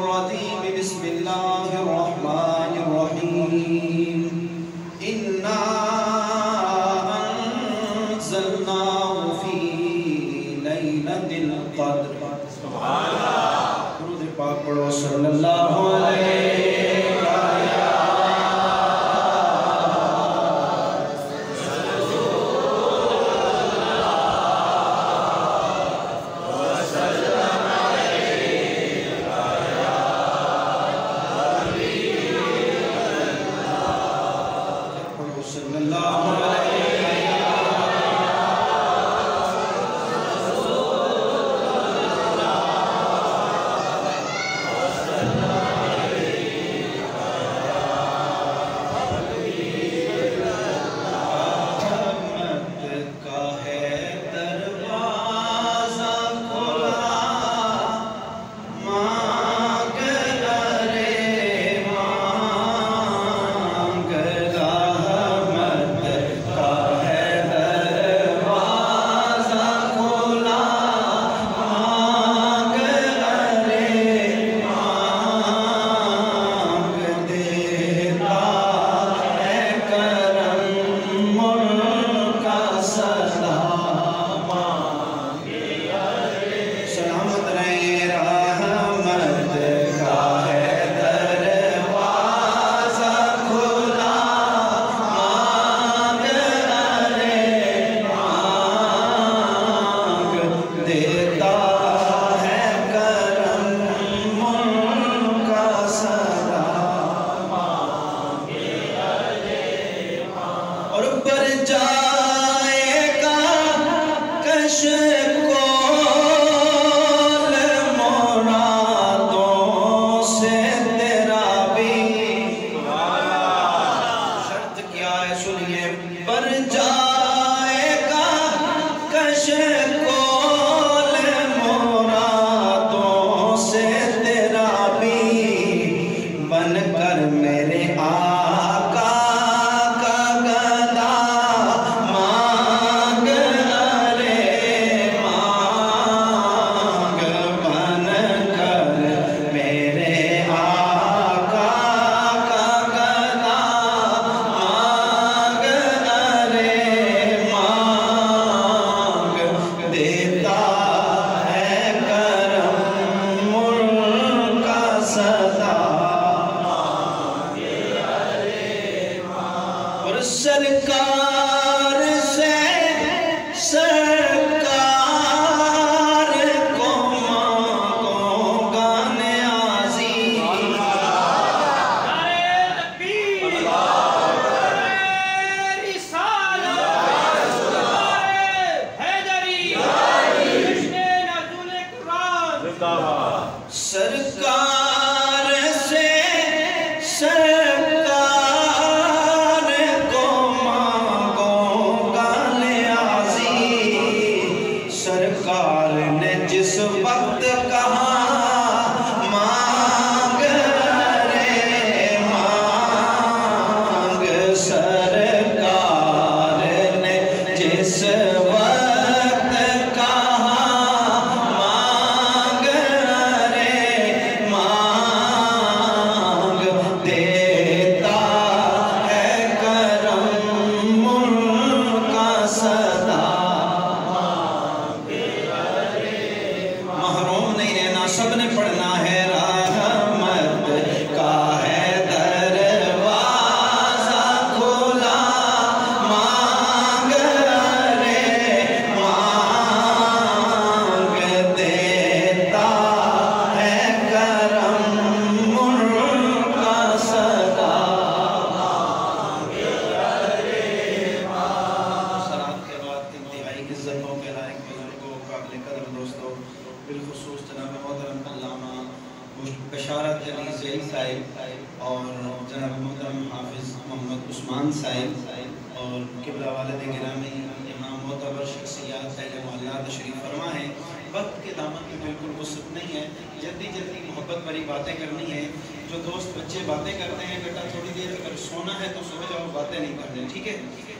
الرجيم بسم الله الرحمن الرحيم إنا أنزلناه في ليلة القدر سبحان الله درود پاک پڑھو صلی اللہ علیہ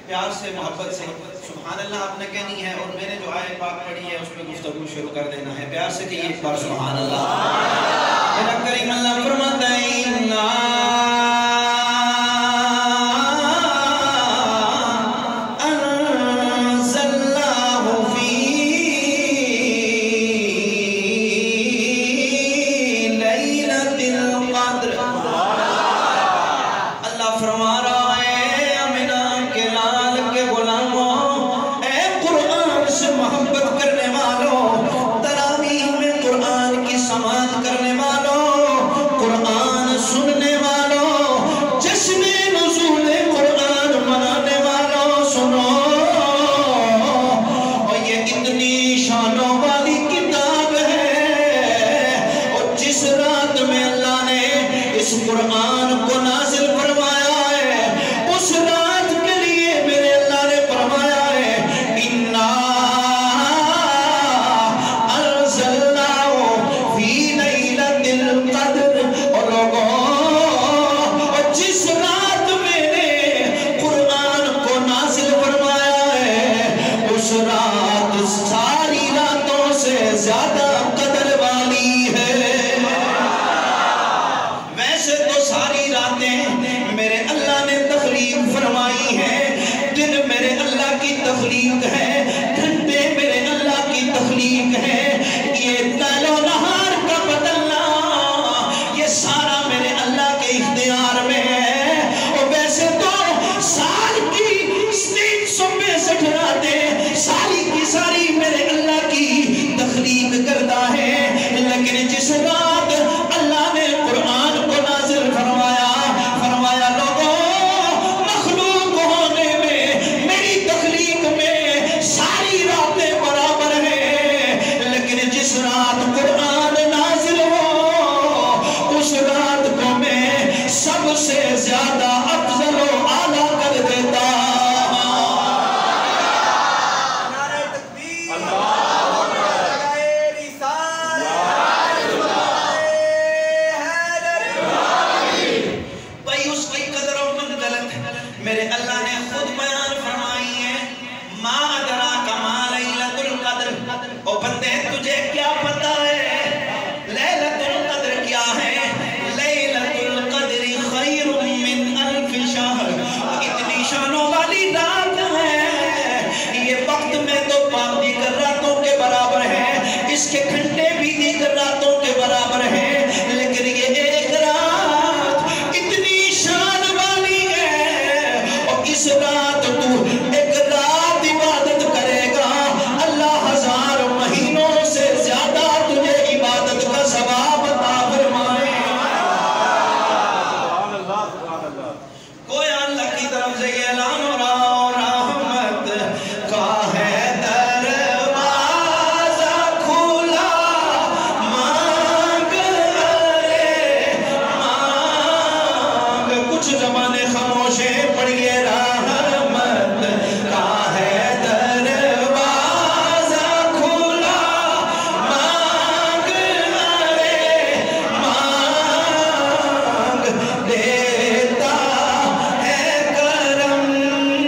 پیار سے محبت سے سبحان اللہ آپ نے کہنی ہے اور میں نے جو آیت پاک پڑھی ہے اس پہ گفتگو شروع کر دینا ہے پیار سے کہیے ایک بار سبحان اللہ میرا کریم اللہ القدر. اللہ فرما رہا ہے امینہ کے لال کے غلاموں، اے قرآن سے محبت کرنے والوں، تراویح میں قرآن کی سماعت کرنے والوں، قرآن سننے والوں، جشن نزول قرآن منانے والوں، سنو، اور یہ اتنی شانوں والی کتاب ہے، اور جس رات میں اللہ نے اس قرآن کو نازل فرمایا ہے، اس رات کے لیے میرے اللہ نے فرمایا ہے اِنَّا أَنزَلْنَاهُ فِي لَيْلَةِ الْقَدْرِ. اور لوگوں، اور جس رات میں نے قرآن کو نازل فرمایا ہے، اس رات ساری راتوں سے زیادہ قدر والی ہے. ویسے تو ساری راتیں میرے اللہ نے تخلیق فرمائی ہیں، دن میرے اللہ کی تخلیق ہے، گھنٹے میرے اللہ کی تخلیق ہے، یہ لیل و نہار کا بدلنا یہ سارا میرے اللہ کے اختیار میں ہے. اور ویسے تو سال کی 365 راتیں ساری کی ساری میرے اللہ کی تخلیق کرتا ہے، لیکن جس رات اللہ نے قرآن کو نازل فرمایا، فرمایا لوگوں، مخلوق ہونے میں میری تخلیق میں ساری راتیں برابر ہیں، لیکن جس رات قرآن نازل ہو، اس رات کو میں سب سے زیادہ افضل و اعلیٰ کر دیتا. نعرہ تکبیر، نعرہ رسالت، بھائی اس کی قدر و منزلت میرے اللہ نے خود بیان فرمائی ہے. ما ادراک ما لیلۃ القدر. او بندے تجھے کیا پتا ہے لیلۃ القدر کیا ہے؟ لیلۃ القدر خیر من الف شہر. اتنی شانوں والی رات ہے، یہ وقت میں تو پاک دیگر راتوں کے برابر ہے، اس کے گھنٹے بھی دیگر راتوں کے برابر ہیں، لیکن یہ ایک رات اتنی شان والی ہے. اور اس رات تو ایک رات عبادت کرے گا، اللہ 1000 مہینوں سے زیادہ تجھے عبادت کا ثواب عطا فرمائے. گویا اللہ کی طرف سے یہ اعلان ہو رہا ہو، رحمت کا ہے دروازہ کھلا، مانگ ارے مانگ. کچھ زمانے خاموش ہیں، پڑھیے رحمت کا ہے دروازہ کھلا، مانگ ارے مانگ. دیتا ہے کرم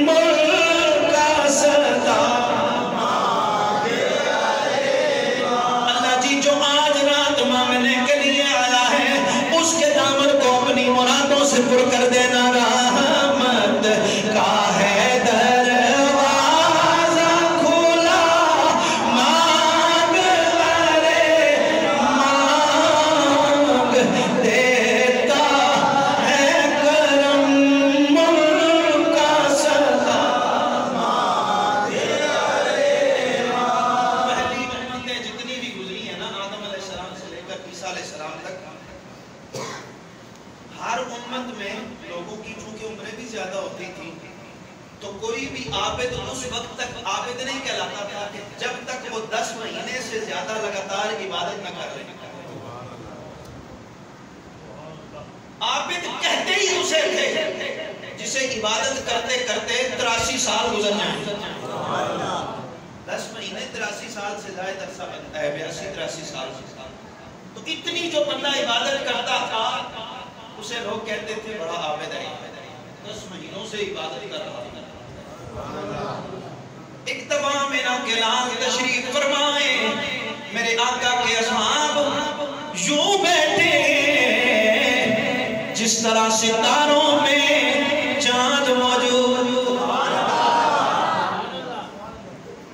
ملک کا صدا. اللہ جی جو آج رات مانگنے کے لیے آیا ہے، اس کے دامن کو اپنی مرادوں سے پر کر دینا. رحمت کا ہے دروازہ کھلا، مانگ ارے مانگ. دیتا ہے کرم ملک کا صدا. پہلی امتیں جتنی بھی گزری ہیں نا، آدم علیہ السلام سے لے کر عیسیٰ علیہ السلام تک، ہر امت میں لوگوں کی چونکہ عمریں بھی زیادہ ہوتی تھی، تو کوئی بھی عابد اس وقت تک عابد نہیں کہلاتا تھا کہ جب تک وہ 10 مہینے سے زیادہ لگاتار عبادت نہ کر رہے. عابد کہتے ہی اسے تھے جسے عبادت کرتے کرتے 83 سال گزر جائیں. 10 مہینے 83 سال سے زائد عرصہ بنتا ہے، 82-83 سال. تو اتنی جو بندہ عبادت کرتا تھا اسے لوگ کہتے تھے بڑا عابد ہے، 10 مہینوں سے عبادت کر رہا ہے. اقتباء میرا کلام تشریف فرمائے، میرے آقا کے اصحاب یوں بیٹھے جس طرح ستاروں میں چاند موجود،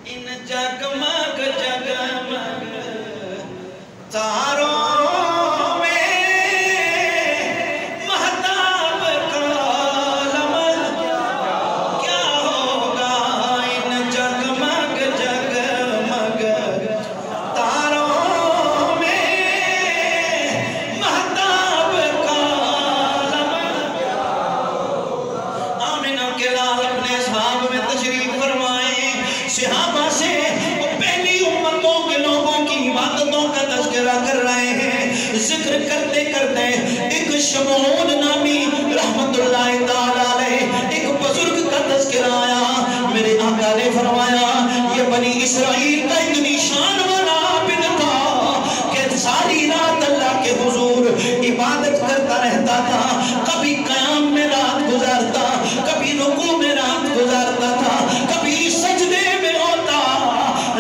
ان جگمگ جگمگ تاروں میں شمعون نامی رحمت اللہ تعالیٰ علیہ ایک بزرگ کا تذکرہ آیا. میرے آقا نے فرمایا یہ بنی اسرائیل کا اتنی شان والا عابد تھا کہ ساری رات اللہ کے حضور عبادت کرتا رہتا تھا. کبھی قیام میں رات گزارتا, کبھی رکوع میں رات گزارتا تھا, کبھی سجدے میں ہوتا,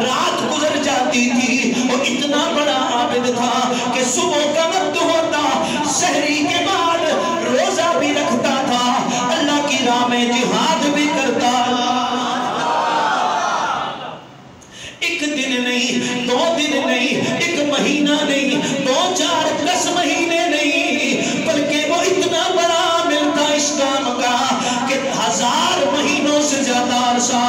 رات گزر جاتی تھی. اور اتنا بڑا عابد تھا کہ صبح کا وقت ہوتا, سحری کے بعد روزہ بھی رکھتا تھا, اللہ کی راہ میں جہاد بھی کرتا. ایک دن نہیں, 2 دن نہیں, 1 مہینہ نہیں, 2 4 10 مہینے نہیں, بلکہ وہ اتنا بڑا عامل تھا اس کام کا کہ 1000 مہینوں سے زیادہ عرصہ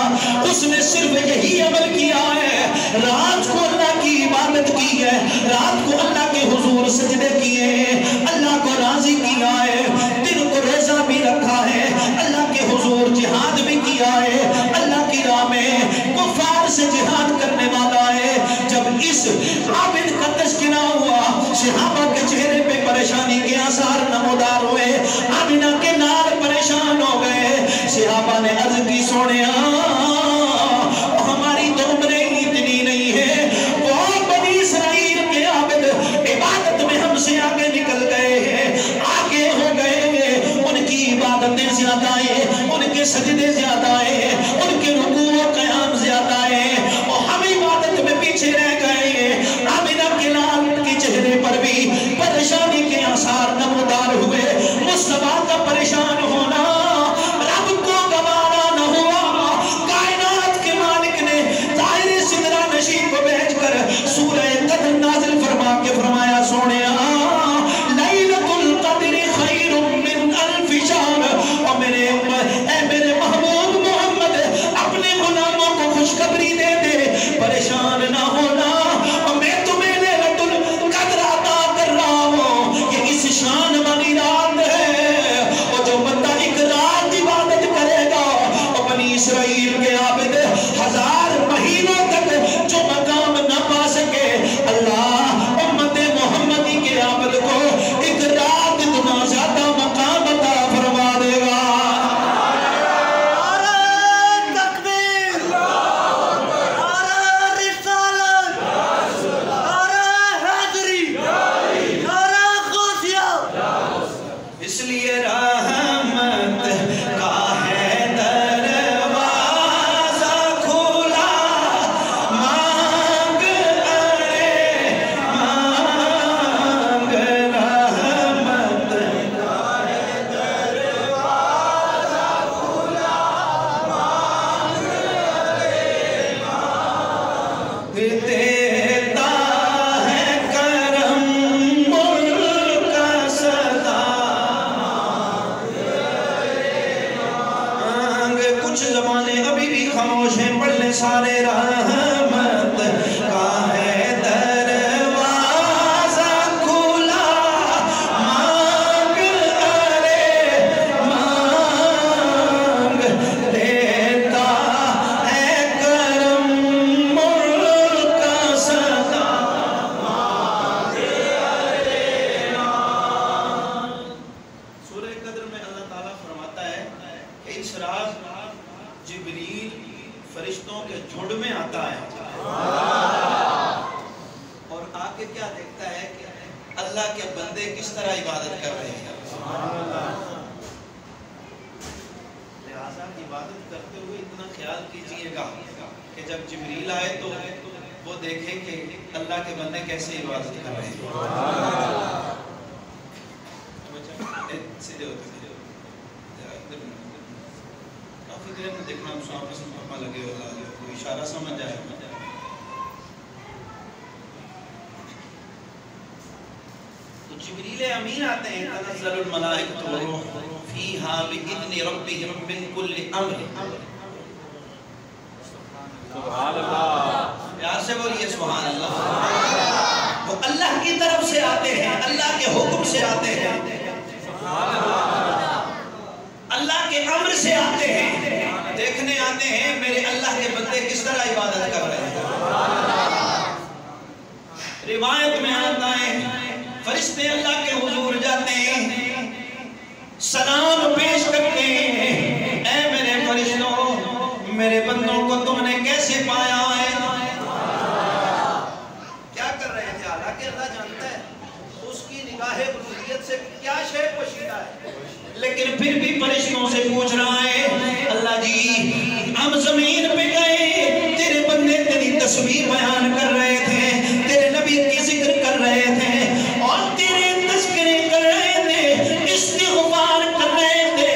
اس نے صرف یہی عمل کیا ہے. رات کو اللہ کی عبادت کی ہے, رات کو اللہ کے حضور سجدے کیے ہیں, اللہ کو راضی کیا ہے, دن کو روزہ بھی رکھا ہے, اللہ کے حضور جہاد بھی کیا ہے, اللہ کی راہ میں کفار سے جہاد کرنے والا ہے. جب اس عابد کا تذکرہ ہوا, صحابہ کے چہرے پہ پریشانی کے آثار نمودار ہوئے, آمنہ کے نال پریشان ہو گئے. صحابہ نے عرض کی سونیا ہماری تو عمریں اتنی نہیں ہے, وہ بنی اسرائیل کے عابد عبادت میں ہم سے آگے نکل گئے ہیں, آگے ہو گئے, ان کی عبادتیں زیادہ ہیں, ان کے سجدے زیادہ ہیں, ان کے رکوع و قیام زیادہ ہیں, اور ہم عبادت میں پیچھے رہ گئے ہیں. آمنہ کے لال کے چہرے پر بھی پریشانی کے آثار نمودار ہوئے. مصطفیٰ کا پریشان ہونا رب کو گوارا نہ ہوا. کائنات کے مالک نے طائر سدرہ نشین کو بھیج کر سورہ قدر نازل فرما کے فرمایا سونیا لیلۃ القدر خیر من 1000 شہر. اور میرے محبوب محمد اپنے غلاموں کو خوشخبری دے دے, پریشان نہ ہونا, اور میں تمہیں لیلۃ القدر عطا کر رہا ہوں. یہ اس شان والی رات ہے, اور جو بندہ ایک رات عبادت کرے گا, اور بنی اسرائیل کے عابد 1000 مہینوں تک جو مقام نہ پا سکے, اللہ امت محمدی کے عابد کو ایک رات اتنا زیادہ مقام عطا فرما دے گا. اس لیے رحمت کا ہے دروازہ کھلا, مانگ ارے مانگ, رحمت کا ہے دروازہ کھلا, مانگ ارے مانگ, دیتا ہے کرم ملک کا صدا. کچھ زمانے ابھی بھی خاموش ہیں, پڑھ لیں سارے. رحمت کا ہے دروازہ کھلا, مانگ ارے مانگ, دیتا ہے کرم ملک کا صدا, مانگ ارے مانگ. سورہ قدر میں اللہ تعالیٰ فرماتا ہے کہ اس رات جبریل فرشتوں کے جھنڈ میں آتا ہے, اور آ کے کیا دیکھتا ہے کہ اللہ کے بندے کس طرح عبادت کر رہے ہیں. لہٰذا عبادت کرتے ہوئے اتنا خیال کیجئے گا کہ جب جبریل آئے تو وہ دیکھے کہ اللہ کے بندے کیسے عبادت کر رہے ہیں. سیدھے ہوتے کافی دیر میں دیکھنا مسلمان لگے ہوگا, کوئی اشارہ سمجھ جائے. تو جبریل امین آتے ہیں, تنزل الملائکۃ والروح فیہا بإذن ربہم من کل امر. سبحان اللہ, پیار سے بولیے سبحان اللہ. وہ اللہ کی طرف سے آتے ہیں, اللہ کے حکم سے آتے ہیں, اللہ کے امر سے آتے ہیں, دیکھنے آتے ہیں میرے اللہ کے بندے کس طرح عبادت کر رہے ہیں. روایت میں آتا ہے فرشتے اللہ کے حضور جاتے ہیں, خفیت سے کیا شے پوشیدہ ہے، لیکن پھر بھی فرشتوں سے پوچھ رہا ہے اللہ جی ہم زمین پہ گئے، تیرے بندے تیری تسبیح بیان کر رہے تھے، تیرے نبی کی ذکر کر رہے تھے اور تیرے تذکرے کر رہے تھے، استغفار کر رہے تھے۔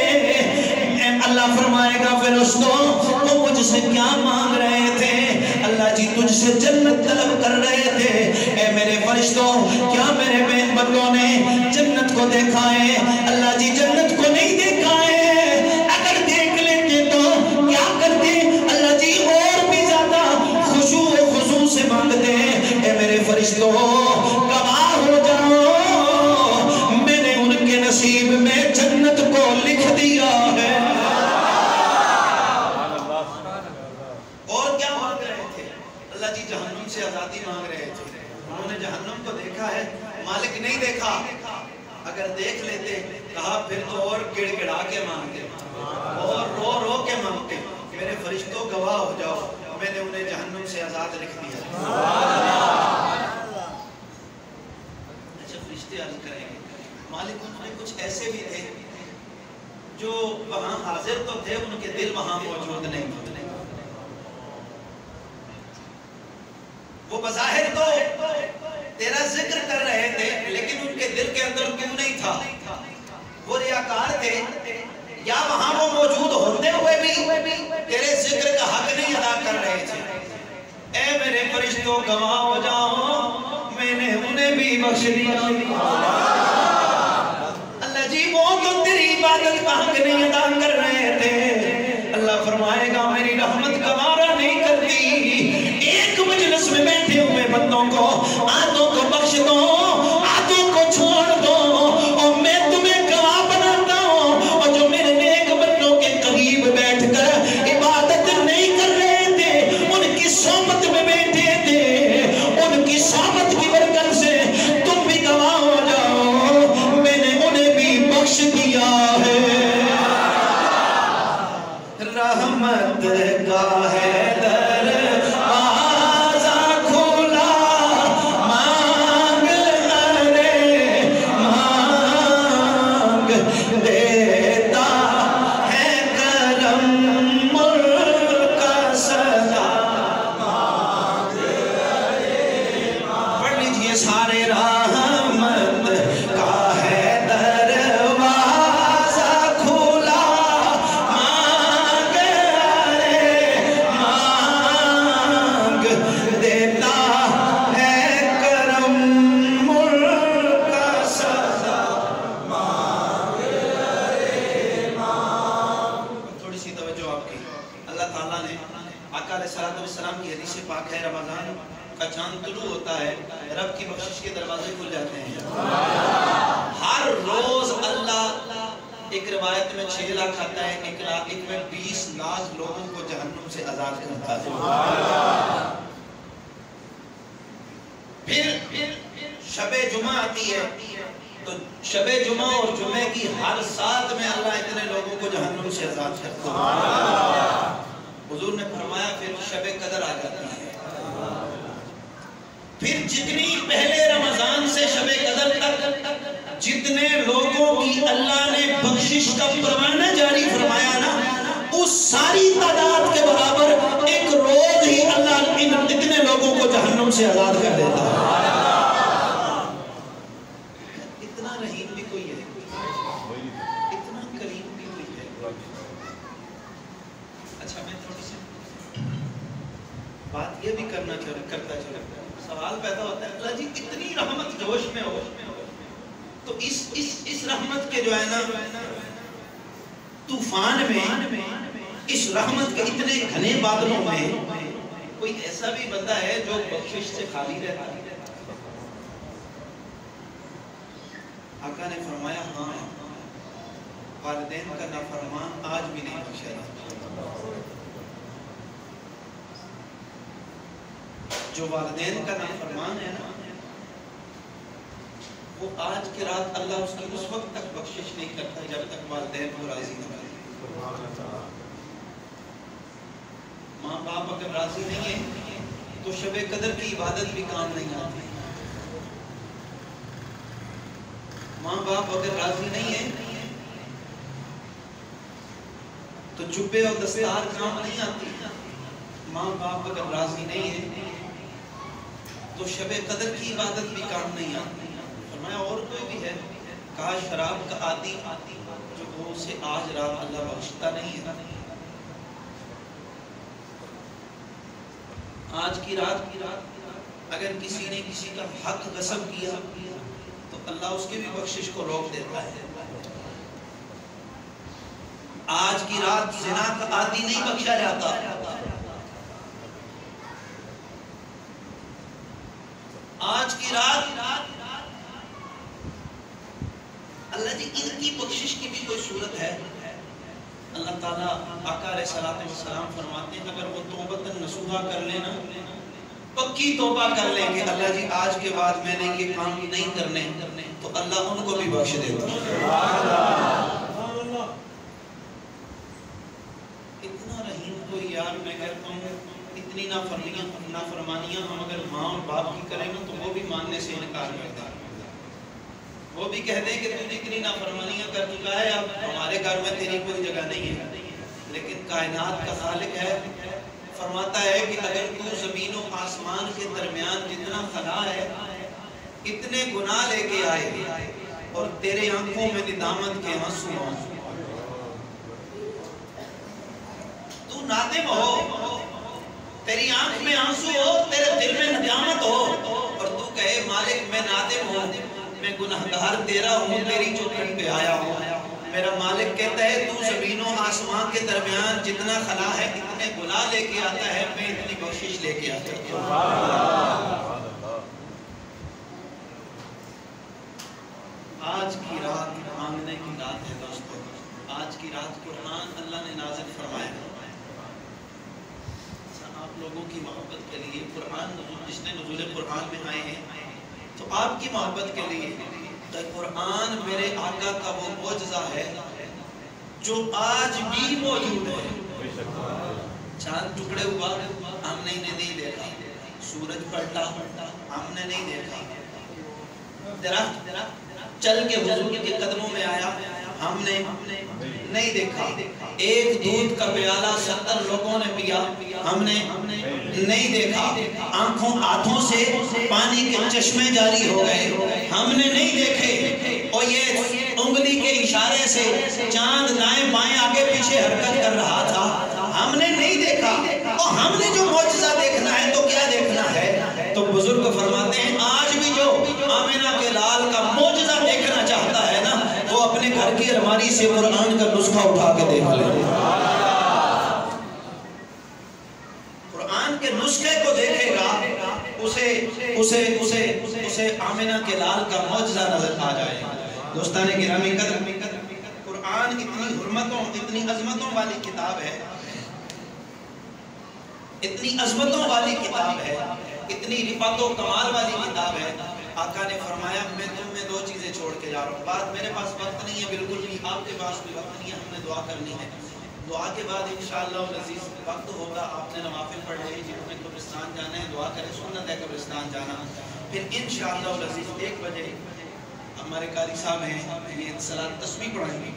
اللہ فرمائے گا فرشتوں تو مجھ سے کیا مانگ رہے تھے؟ اللہ جی تجھ سے جنت طلب کر رہے تھے۔ اے میرے فرشتوں کیا میرے بندوں نے جنت کو دیکھا ہے؟ اللہ جی جنت کو نہیں دیکھا ہے، اگر دیکھ لیتے تو کیا کرتے؟ اللہ جی اور بھی زیادہ خشوع و خضوع سے مانگتے ہیں۔ اے میرے فرشتوں گواہ ہو جاؤ میں نے ان کے نصیب میں جنت کو لکھ دیا ہے۔ اور کیا مانگ رہے تھے؟ اللہ جی جہنم سے آزادی مانگ رہے تھے۔ انہوں نے جہنم کو دیکھا ہے، مالک نہیں دیکھا، اگر دیکھ لیتے کہا پھر تو اور گڑ گڑا کے مانگتے اور رو رو کے مانگتے۔ میرے فرشتوں گواہ ہو جاؤ میں نے انہیں جہنم سے آزاد لکھ دیا۔ اچھا فرشتے عرض کریں گے مالک انہوں نے کچھ ایسے بھی تھے جو وہاں حاضر تو تھے، ان کے دل وہاں موجود نہیں تھے، وہ بظاہر تو تیرا ذکر کر رہے تھے لیکن ان کے دل کے اندر کیوں نہیں تھا؟ وہ ریاکار تھے یا وہاں وہ موجود ہوتے ہوئے بھی تیرے ذکر کا حق نہیں ادا کر رہے تھے۔ اے میرے فرشتوں گواہ ہو جاؤ میں نے انہیں بھی بخش دیا۔ اللہ جی وہ تو تیری عبادت کا حق نہیں ادا کر رہے تھے۔ اللہ فرمائے گا میری رحمت گوارا نہیں کرتی، ایک مجلس میں بیٹھے ہوئے بندوں کو آدھوں کو بخش دو، آدھوں کو چھوڑ دو، اور میں تمہیں گواہ بناتا ہوں، اور جو میرے نیک بندوں کے قریب بیٹھ کر عبادت نہیں کر رہے تھے، ان کی صحبت میں بیٹھے تھے، ان کی صحبت کی برکت سے تم بھی گواہ ہو جاؤ میں نے انہیں بھی بخش دیا ہے۔ رحمت کا ہے شب جمعہ آتی ہے تو شب جمعہ اور جمعے کی ہر ساتھ میں اللہ اتنے لوگوں کو جہنم سے آزاد کرتا ہے۔ حضور نے فرمایا پھر شب قدر آ جاتی ہے، پھر جتنی پہلے رمضان سے شب قدر تک جتنے لوگوں کی اللہ نے بخشش کا پروانہ جاری فرمایا نا، اس ساری تعداد کے برابر ایک روز ہی اللہ اتنے لوگوں کو جہنم سے آزاد کر دیتا ہے۔ اتنا رحیم بھی کوئی ہے، اتنا کریم بھی کوئی ہے۔ اچھا میں تھوڑی سی بات یہ بھی کرتا چلا، سوال پیدا ہوتا ہے اللہ جی اتنی رحمت جوش میں ہو تو اس رحمت کے جو ہے نا طوفان میں، اس رحمت کے اتنے گھنے بادلوں میں کوئی ایسا بھی بندہ ہے جو بخشش سے خالی رہتا ہے؟ آقا نے فرمایا ہاں، والدین کا نافرمان آج بھی نہیں بخشا جاتا۔ جو والدین کا نافرمان ہے نا، وہ آج کی رات اللہ اس کی اس وقت تک بخشش نہیں کرتا جب تک والدین کو راضی نہ کرے۔ ماں باپ اگر راضی نہیں ہے تو شب قدر کی عبادت بھی کام نہیں آتی۔ ماں باپ اگر راضی نہیں ہے تو جبے اور دستار کام نہیں آتی. ماں باپ اگر راضی نہیں ہے تو شب قدر کی عبادت بھی کام نہیں آتی. فرمایا اور کوئی بھی ہے کہا شراب کا عادی جو وہ اسے آج رات اللہ بخشتا نہیں ہے. آج کی رات اگر کسی نے کسی کا حق غصب کیا تو اللہ اس کے بھی بخشش کو روک دیتا ہے. آج کی رات زنا کا عادی نہیں بخشا جاتا. آج کی رات اللہ جی ان کی بخشش کی بھی کوئی صورت ہے. اللہ تعالیٰ آقا علیہ السلام فرماتے ہیں اگر وہ توبۃ نصوحہ کر لینا پکی توبہ کر لیں کہ اللہ جی آج کے بعد میں نے یہ کام نہیں کرنے تو اللہ ان کو بھی بخش دیتا ہے. اتنا رحیم کوئی یار میں کہتا ہوں اتنی نافرمانیاں ہم اگر ماں اور باپ کی کریں نا تو وہ بھی ماننے سے انکار کرتا ہے. وہ بھی کہتے ہیں کہ تو اتنی نافرمانیاں کر چکا ہے اب ہمارے گھر میں تیری کوئی جگہ نہیں ہے. لیکن کائنات کا خالق ہے فرماتا ہے کہ اگر تو زمین و آسمان کے درمیان جتنا خلا ہے اتنے گناہ لے کے آئے اور تیرے آنکھوں میں ندامت کے آنسو ہوں تو نادم ہو تیری آنکھ میں آنسو ہو تیرے دل میں ندامت ہو اور تو کہے مالک میں نادم ہوں میں گناہگار تیرا ہوں تیری چوکھٹ پہ آیا ہوں. میرا مالک کہتا ہے تو زمین و آسمان کے درمیان جتنا خلا ہے اتنے گناہ لے کے آتا ہے میں اتنی بخشش لے کے آتا ہوں. آج کی رات مانگنے کی رات ہے دوستو. آج کی رات قرآن اللہ نے نازل فرمایا. آپ لوگوں کی محبت کے لیے قرآن جس نے نزول قرآن میں آئے ہیں تو آپ کی محبت کے لیے قرآن میرے آقا کا وہ معجزہ ہے جو آج بھی موجود ہے. چاند ٹکڑے ہوا ہم نے انہیں نہیں دیکھا. سورج پلٹا ہم نے نہیں دیکھا. درخت چل کے حضور کے قدموں میں آیا ہم نے نہیں دیکھا. ایک دودھ کا پیالہ 70 لوگوں نے پیا ہم نے نہیں دیکھا. آنکھوں ہاتھوں سے پانی کے چشمے جاری ہو گئے ہم نے نہیں دیکھے. اور یہ انگلی کے اشارے سے چاند دائیں بائیں آگے پیچھے حرکت کر رہا تھا ہم نے نہیں دیکھا. اور ہم نے جو معجزہ دیکھنا ہے تو کیا دیکھنا ہے؟ تو بزرگ فرماتے ہیں آج بھی جو آمینہ کے لال کا معجزہ دیکھنا چاہتا ہے نا وہ اپنے گھر کی الماری سے قرآن کا نسخہ اٹھا کے دیکھ لے. قرآن کے نسخے کو دیکھے گا اسے آمینہ کے لال کا معجزہ نظر آ جائے گا. دوستان گرامی قدر قرآن اتنی حرمتوں اتنی عظمتوں والی کتاب ہے اتنی عظمتوں والی کتاب ہے اتنی رفعت و کمال والی کتاب ہے. آقا نے فرمایا میں تم میں 2 چیزیں چھوڑ کے جا رہا ہوں. بات میرے پاس وقت نہیں ہے بالکل بھی آپ کے پاس بھی وقت نہیں ہے. ہم نے دعا کرنی ہے. دعا کے بعد انشاءاللہ العزیز وقت ہوگا آپ نے نوافل پڑھ لے جنہوں نے قبرستان جانا ہے دعا کریں. سنت ہے قبرستان جانا. پھر انشاءاللہ العزیز 1 بجے ہمارے قاری صاحب ہیں یہ صلاۃ تسبیح پڑھائیں گے.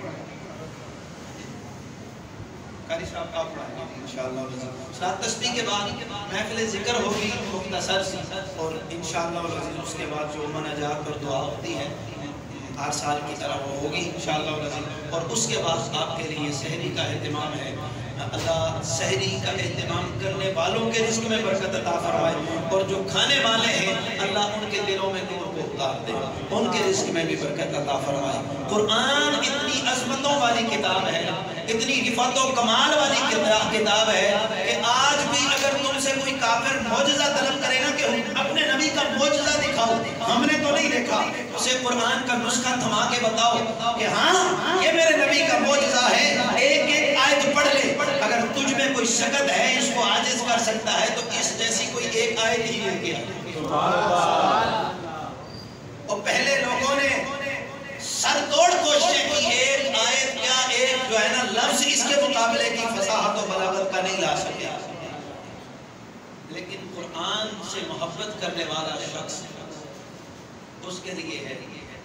قاری صاحب آپ پڑھائیں گے انشاءاللہ العزیز. صلاۃ تسبیح کے بعد محفل ذکر ہوگی مختصر سی اور انشاءاللہ العزیز اس کے بعد جو مناجات اور دعا ہوتی ہے ہر سال کی طرح وہ ہوگی انشاءاللہ العزیز. اور اس کے بعد آپ کے لیے سحری کا اہتمام ہے. اللہ سحری کا اہتمام کرنے والوں کے رزق میں برکت عطا فرمائے اور جو کھانے والے ہیں اللہ ان کے دلوں میں نور کو اتار دے ان کے رزق میں بھی برکت عطا فرمائے. قرآن اتنی عظمتوں والی کتاب ہے اتنی رفعت و کمال والی کتاب ہے کہ آج بھی اگر تم سے کوئی کافر معجزہ طلب کرے نا کہ اپنے نبی کا معجزہ دکھاؤ ہم نے تو نہیں دیکھا اسے قرآن کا نسخہ تھما کے بتاؤ کہ ہاں یہ میرے نبی کا معجزہ ہے. ایک آیت پڑھ لے اگر تجھ میں کوئی شکت ہے اس کو عاجز کر سکتا ہے تو اس جیسی کوئی ایک آیت ہی لے کے آئے. اور پہلے لوگوں نے سر توڑ کوششیں کی ایک آیت کیا ایک جو ہے نا لفظ اس کے مقابلے کی فصاحت و بلاغت کا نہیں لا سکے. لیکن قرآن سے محبت کرنے والا شخص اس کے لیے ہے